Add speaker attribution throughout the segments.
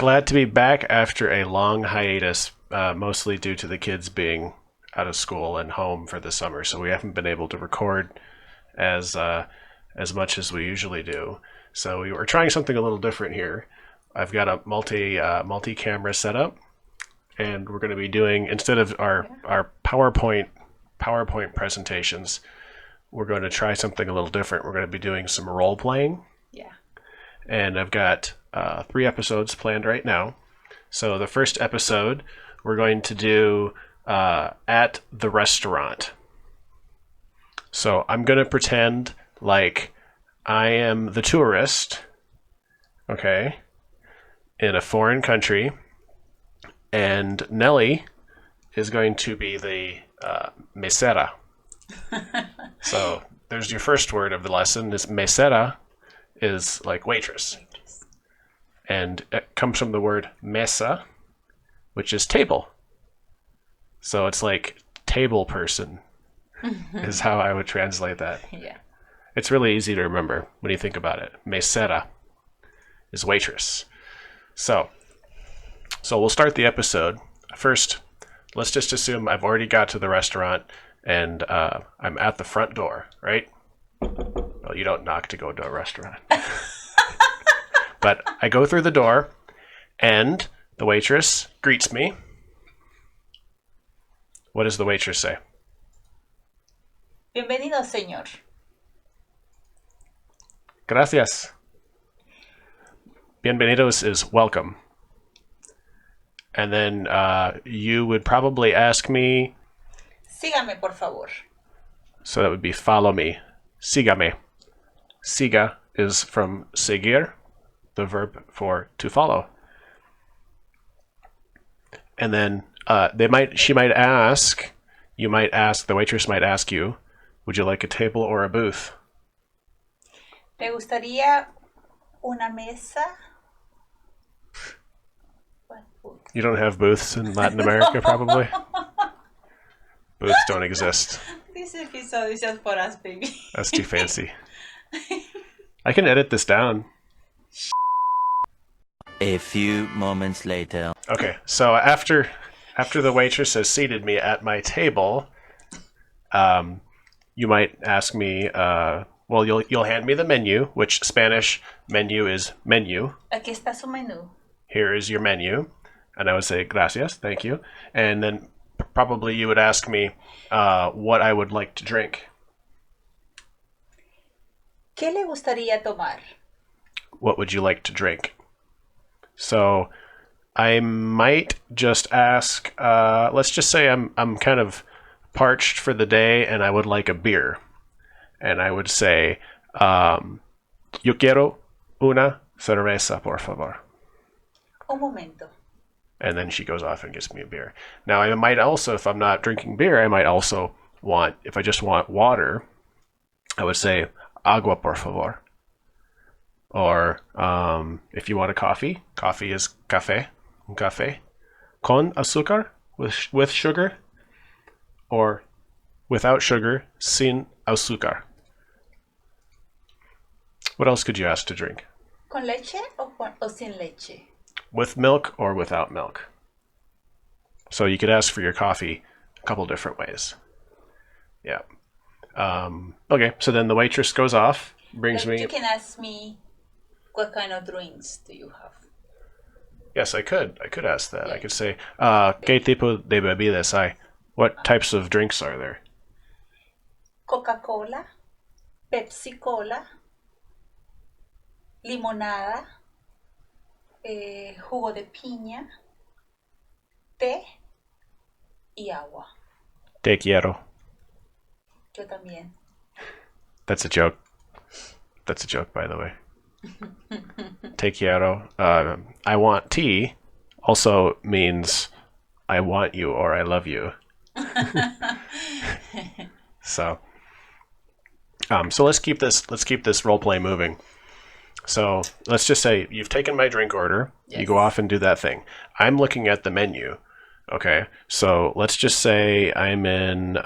Speaker 1: glad to be back after a long hiatus, mostly due to the kids being out of school and home for the summer. So we haven't been able to record as much as we usually do. So we were trying something a little different here. I've got a multi-camera setup, and we're going to be doing, instead of our PowerPoint presentations, we're going to try something a little different. We're going to be doing some role playing.
Speaker 2: Yeah.
Speaker 1: And I've got 3 episodes planned right now. So the first episode we're going to do at the restaurant. So I'm going to pretend like I am the tourist, okay, in a foreign country, and Nelly is going to be the MESERA. So there's your first word of the lesson. Is MESERA is like waitress. And it comes from the word MESA, which is table. So it's like table person is how I would translate that.
Speaker 2: Yeah.
Speaker 1: It's really easy to remember when you think about it. MESERA is waitress. So we'll start the episode. First, let's just assume I've already got to the restaurant and I'm at the front door, right? Well, you don't knock to go to a restaurant. But I go through the door and the waitress greets me. What does the waitress say?
Speaker 2: Bienvenidos, señor.
Speaker 1: Gracias. Bienvenidos is welcome. And then you would probably ask me...
Speaker 2: Sígame, por favor.
Speaker 1: So that would be follow me. Sígame. Siga is from seguir, the verb for to follow. And then the waitress might ask you, would you like a table or a booth?
Speaker 2: ¿Te gustaría una mesa?
Speaker 1: You don't have booths in Latin America, probably? Booths don't exist.
Speaker 2: This episode is just for us, baby.
Speaker 1: That's too fancy. I can edit this down.
Speaker 3: A few moments later.
Speaker 1: Okay, so after the waitress has seated me at my table, you might ask me, well, you'll hand me the menu, which Spanish menu is menu.
Speaker 2: Aquí está su menú.
Speaker 1: Here is your menu. And I would say, gracias, thank you. And then probably you would ask me what I would like to drink.
Speaker 2: ¿Qué le gustaría tomar?
Speaker 1: What would you like to drink? So I might just ask, let's just say I'm kind of parched for the day and I would like a beer. And I would say, yo quiero una cerveza, por favor.
Speaker 2: Un momento.
Speaker 1: And then she goes off and gets me a beer. Now, I might also, if I'm not drinking beer, I might also want, if I just want water, I would say, agua, por favor. Or if you want a coffee is café, un café. Con azúcar, with sugar. Or without sugar, sin azúcar. What else could you ask to drink?
Speaker 2: ¿Con leche o sin leche?
Speaker 1: With milk or without milk. So you could ask for your coffee a couple different ways. Yeah. Okay, so then the waitress goes off, brings me...
Speaker 2: You can ask me, what kind of drinks do you have?
Speaker 1: Yes, I could. I could ask that.
Speaker 2: Yeah.
Speaker 1: I could say, ¿qué tipo de bebidas hay? What types of drinks are there?
Speaker 2: Coca-Cola, Pepsi-Cola, limonada, jugo de piña, té y agua.
Speaker 1: Te quiero.
Speaker 2: Yo también.
Speaker 1: That's a joke. That's a joke, by the way. Te quiero. I want tea also means I want you or I love you. So let's keep this role play moving. So let's just say you've taken my drink order. Yes. You go off and do that thing. I'm looking at the menu. Okay, so let's just say I'm in.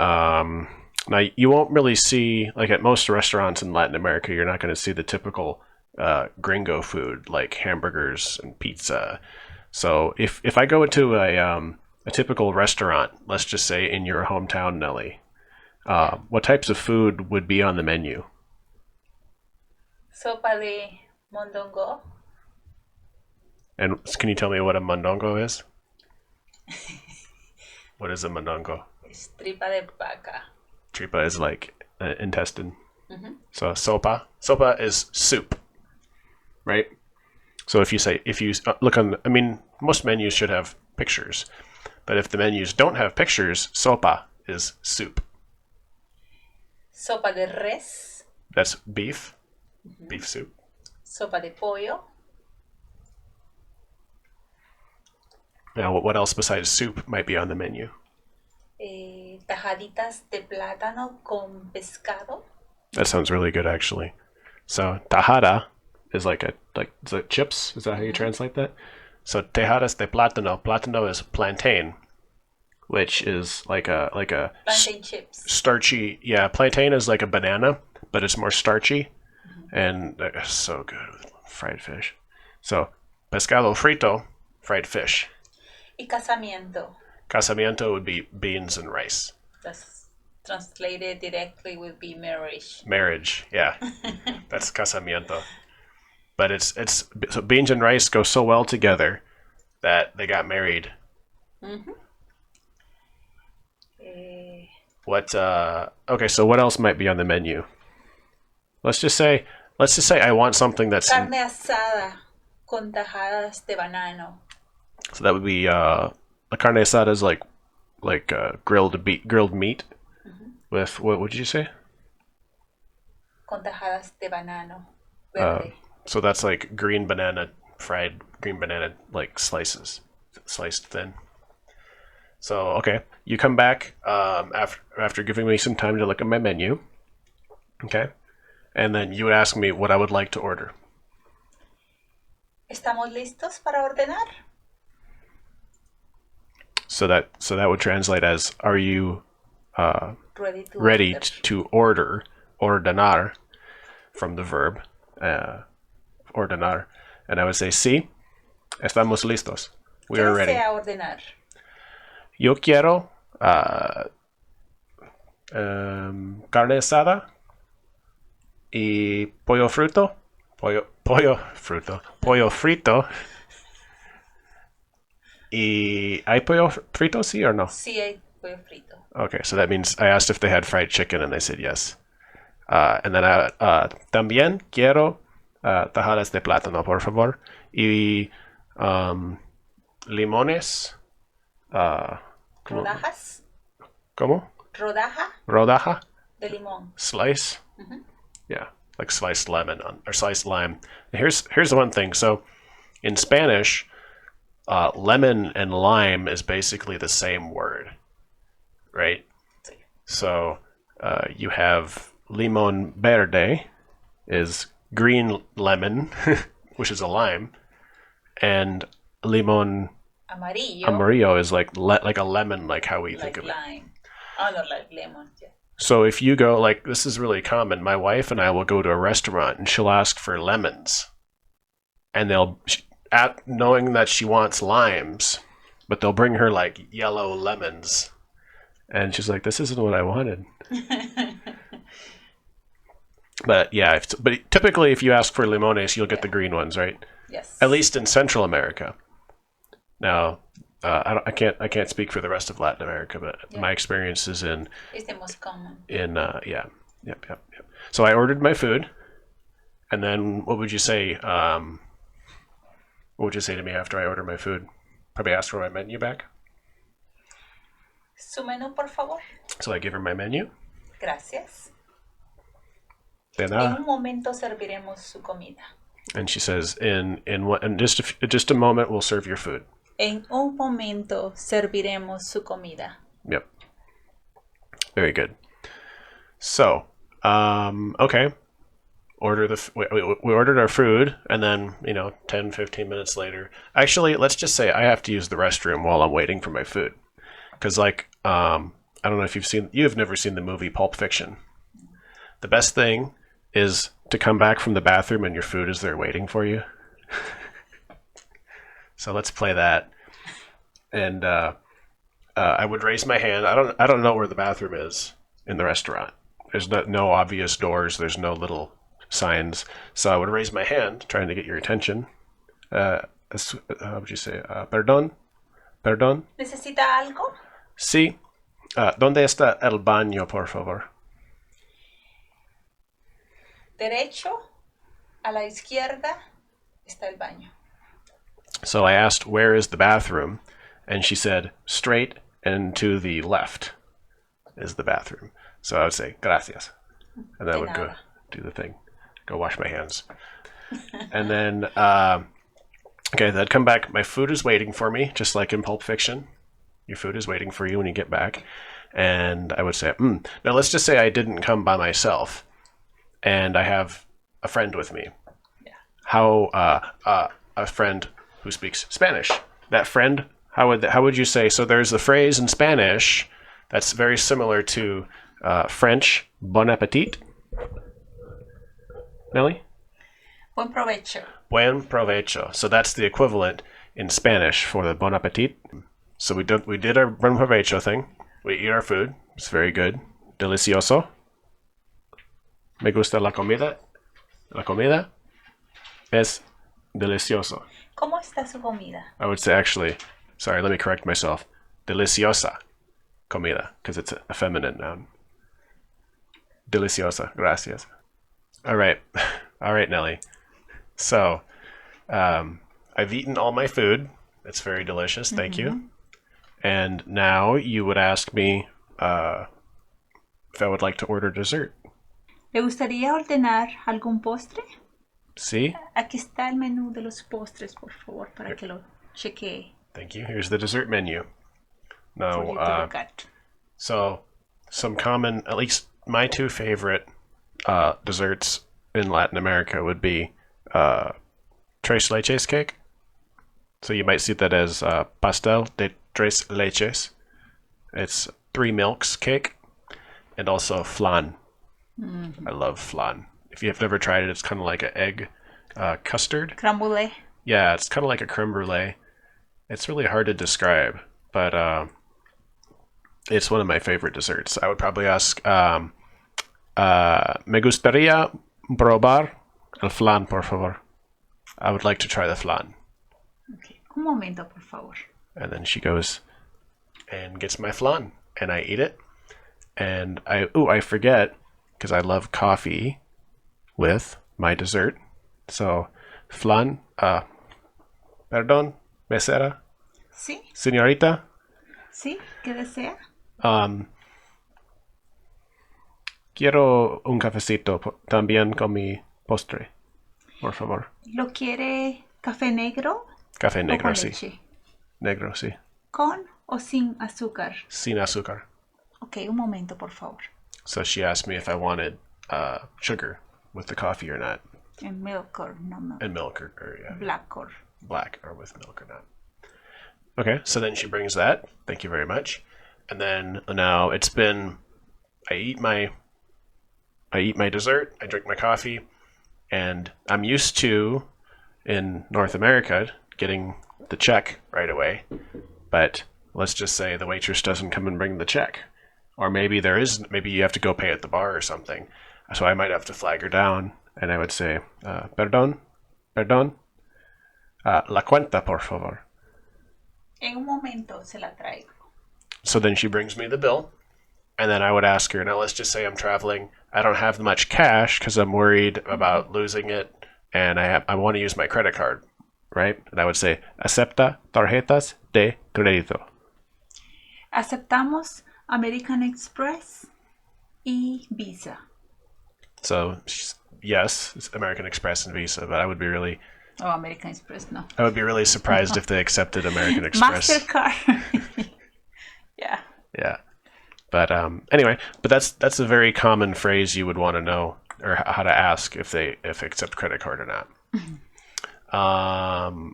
Speaker 1: Now you won't really see, like at most restaurants in Latin America, you're not going to see the typical gringo food like hamburgers and pizza. So if I go into a typical restaurant, let's just say in your hometown, Nelly, what types of food would be on the menu?
Speaker 2: Sopa de mondongo.
Speaker 1: And can you tell me what a mondongo is? What is a mondongo?
Speaker 2: Es tripa de vaca.
Speaker 1: Tripa is like intestine. So sopa is soup, right? So if you look on, I mean, most menus should have pictures, but if the menus don't have pictures, sopa is soup.
Speaker 2: Sopa de res.
Speaker 1: That's beef, beef soup.
Speaker 2: Sopa de pollo.
Speaker 1: Now, what else besides soup might be on the menu?
Speaker 2: Tajaditas de plátano con pescado.
Speaker 1: That sounds really good, actually. So tajada is like is it chips? Is that how you translate that? So tajadas de plátano. Plátano is plantain, which is like a
Speaker 2: Plantain chips.
Speaker 1: starchy. Yeah, plantain is like a banana, but it's more starchy, and they're so good with fried fish. So pescado frito, fried fish.
Speaker 2: Y casamiento.
Speaker 1: Casamiento would be beans and rice.
Speaker 2: That's translated directly would be marriage.
Speaker 1: Marriage, yeah, that's casamiento. But it's so beans and rice go so well together that they got married. What? Okay, so what else might be on the menu? Let's just say I want something that's
Speaker 2: Carne asada con tajadas de banano.
Speaker 1: so that would be a carne asada is like grilled meat with what would you say?
Speaker 2: Con tajadas de banano. Verde.
Speaker 1: So that's like fried green banana like slices, sliced thin. So okay, you come back after giving me some time to look at my menu, okay, and then you would ask me what I would like to order.
Speaker 2: ¿Estamos listos para ordenar?
Speaker 1: So that would translate as, are you
Speaker 2: Ready
Speaker 1: ready to order, ordenar, from the verb ordenar, and I would say sí, estamos listos. We are
Speaker 2: ¿Qué
Speaker 1: ready.
Speaker 2: desea ordenar?
Speaker 1: Yo quiero carne asada y pollo frito, pollo frito. Y hay pollo frito, sí or no?
Speaker 2: Sí, hay pollo frito.
Speaker 1: Okay, so that means I asked if they had fried chicken and they said yes. And then también quiero tajadas de plátano, por favor. Y limones.
Speaker 2: ¿Rodajas?
Speaker 1: ¿Cómo?
Speaker 2: ¿Rodaja?
Speaker 1: Rodaja.
Speaker 2: De limón.
Speaker 1: Slice. Yeah, like sliced lemon or sliced lime. Here's the one thing. So in Spanish, lemon and lime is basically the same word, right? So you have limón verde is green lemon, which is a lime, and limón amarillo is like a lemon, like how we think of it.
Speaker 2: Lime. Oh, no, like lemon. Yeah.
Speaker 1: So if you go, like, this is really common. My wife and I will go to a restaurant and she'll ask for lemons, and knowing that she wants limes, but they'll bring her like yellow lemons, and she's like, "This isn't what I wanted." But yeah, but typically if you ask for limones, you'll get the green ones, right?
Speaker 2: Yes.
Speaker 1: At least in Central America. Now, I can't speak for the rest of Latin America, but my experience is in.
Speaker 2: It's the most common.
Speaker 1: Yep. So I ordered my food, and then what would you say? What would you say to me after I order my food? Probably ask for my menu back.
Speaker 2: Su menú, por favor.
Speaker 1: So I give her my menu.
Speaker 2: Gracias.
Speaker 1: De
Speaker 2: En
Speaker 1: nada.
Speaker 2: un momento serviremos su comida.
Speaker 1: And she says, in just a moment, we'll serve your food.
Speaker 2: En un momento serviremos su comida.
Speaker 1: Yep. Very good. So, okay. We ordered our food, and then 10, 15 minutes later. Actually, let's just say I have to use the restroom while I'm waiting for my food, because I don't know if you've never seen the movie Pulp Fiction. The best thing is to come back from the bathroom and your food is there waiting for you. So let's play that. And I would raise my hand. I don't know where the bathroom is in the restaurant. There's no obvious doors. There's no little signs. So I would raise my hand, trying to get your attention. How would you say? Perdón? Perdón?
Speaker 2: ¿Necesita algo?
Speaker 1: Sí. ¿Dónde está el baño, por favor?
Speaker 2: Derecho, a la izquierda está el baño.
Speaker 1: So I asked, where is the bathroom? And she said, straight and to the left is the bathroom. So I would say, gracias. And I would go do the thing, go wash my hands. And then, okay, then I'd come back. My food is waiting for me, just like in Pulp Fiction. Your food is waiting for you when you get back. And I would say, Now let's just say I didn't come by myself and I have a friend with me.
Speaker 2: Yeah.
Speaker 1: How, a friend who speaks Spanish. That friend, how would you say? So there's the phrase in Spanish that's very similar to French, bon appetit. Nelly?
Speaker 2: Buen provecho.
Speaker 1: Buen provecho. So that's the equivalent in Spanish for the bon appetit. So we did our buen provecho thing. We eat our food. It's very good. Delicioso. Me gusta la comida. La comida es delicioso.
Speaker 2: ¿Cómo está su comida?
Speaker 1: I would say actually, sorry, let me correct myself. Deliciosa comida, because it's a feminine noun. Deliciosa. Gracias. All right. All right, Nelly. So, I've eaten all my food. It's very delicious. Thank you. And now you would ask me if I would like to order dessert.
Speaker 2: ¿Le gustaría ordenar algún postre?
Speaker 1: See?
Speaker 2: Aquí está el menú de los postres, por favor, para que lo chequee.
Speaker 1: Thank you. Here's the dessert menu.
Speaker 2: For you to
Speaker 1: Now,
Speaker 2: look at.
Speaker 1: so some common, at least my two favorite desserts in Latin America would be tres leches cake. So you might see that as pastel de tres leches. It's 3 milks cake, and also flan. I love flan. If you have never tried it, it's kind of like an egg custard.
Speaker 2: Crème brûlée.
Speaker 1: Yeah, it's kind of like a creme brulee. It's really hard to describe, but it's one of my favorite desserts. I would probably ask, me gustaría probar el flan, por favor. I would like to try the flan.
Speaker 2: Okay. Un momento, por favor.
Speaker 1: And then she goes and gets my flan, and I eat it. And I forget, because I love coffee with my dessert. So, flan, perdón, mesera,
Speaker 2: ¿Sí?
Speaker 1: señorita.
Speaker 2: ¿Sí? ¿Qué desea?
Speaker 1: Quiero un cafecito también con mi postre, por favor.
Speaker 2: ¿Lo quiere café negro?
Speaker 1: Café
Speaker 2: ¿O
Speaker 1: negro,
Speaker 2: con
Speaker 1: sí.
Speaker 2: leche?
Speaker 1: Negro, sí.
Speaker 2: ¿Con o sin azúcar?
Speaker 1: Sin azúcar.
Speaker 2: Ok, un momento, por favor.
Speaker 1: So she asked me if I wanted sugar with the coffee or not.
Speaker 2: En milk or no milk.
Speaker 1: And milk or yeah,
Speaker 2: Black or...
Speaker 1: black or with milk or not. Okay, so then she brings that. Thank you very much. And then now it's been, I eat my dessert, I drink my coffee, and I'm used to, in North America, getting the check right away. But let's just say the waitress doesn't come and bring the check. Or maybe you have to go pay at the bar or something. So I might have to flag her down, and I would say, perdón, la cuenta, por favor.
Speaker 2: En un momento se la traigo.
Speaker 1: So then she brings me the bill, and then I would ask her, now let's just say I'm traveling. I don't have much cash because I'm worried about losing it, and I want to use my credit card, right? And I would say, acepta tarjetas de crédito.
Speaker 2: Aceptamos American Express y Visa.
Speaker 1: So yes, it's American Express and Visa, but I would be really
Speaker 2: No.
Speaker 1: surprised if they accepted American Express.
Speaker 2: MasterCard. Yeah.
Speaker 1: Yeah. But anyway, but that's a very common phrase you would want to know, or how to ask if they accept credit card or not.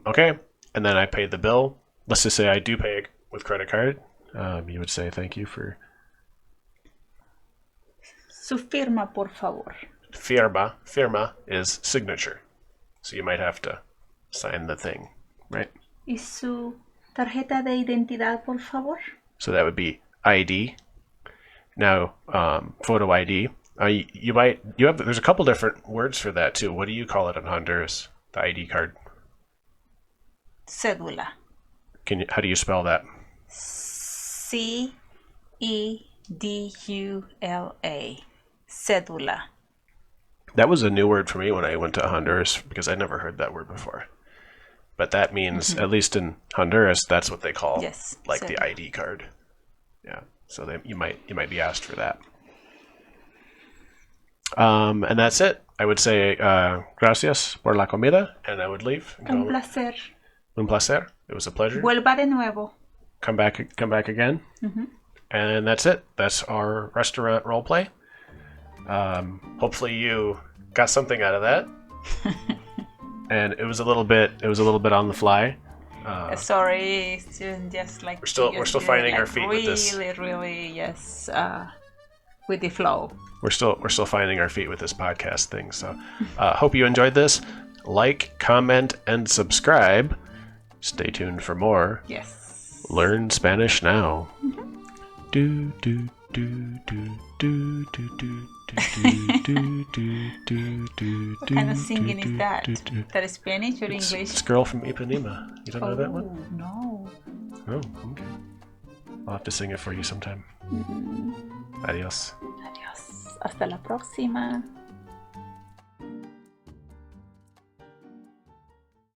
Speaker 1: Okay, and then I paid the bill. Let's just say I do pay with credit card. You would say thank you for
Speaker 2: Su firma, por favor.
Speaker 1: firma is signature, so you might have to sign the thing, right?
Speaker 2: ¿Y su tarjeta de identidad, por favor?
Speaker 1: So that would be ID. Now, photo ID. There's a couple different words for that too. What do you call it in Honduras? The ID card.
Speaker 2: Cédula.
Speaker 1: How do you spell that?
Speaker 2: C-E-D-U-L-A. Cédula.
Speaker 1: That was a new word for me when I went to Honduras because I never heard that word before. But that means, at least in Honduras, that's what they call the ID card. Yeah. So you might be asked for that. And that's it. I would say gracias por la comida, and I would leave.
Speaker 2: Un placer.
Speaker 1: Un placer. It was a pleasure.
Speaker 2: Vuelva de nuevo.
Speaker 1: Come back again. And that's it. That's our restaurant role play. Hopefully you got something out of that. And it was a little bit on the fly.
Speaker 2: Sorry, it's just like
Speaker 1: we're still finding our feet with this.
Speaker 2: Really, yes, with the flow.
Speaker 1: We're still finding our feet with this podcast thing. So, hope you enjoyed this. Like, comment, and subscribe. Stay tuned for more.
Speaker 2: Yes.
Speaker 1: Learn Spanish now. Do do do do do do do.
Speaker 2: What kind of singing is that? That is Spanish or English?
Speaker 1: It's Girl from Ipanema. You don't know that one?
Speaker 2: No.
Speaker 1: Oh, okay. I'll have to sing it for you sometime. Adios.
Speaker 2: Adiós. Hasta la próxima.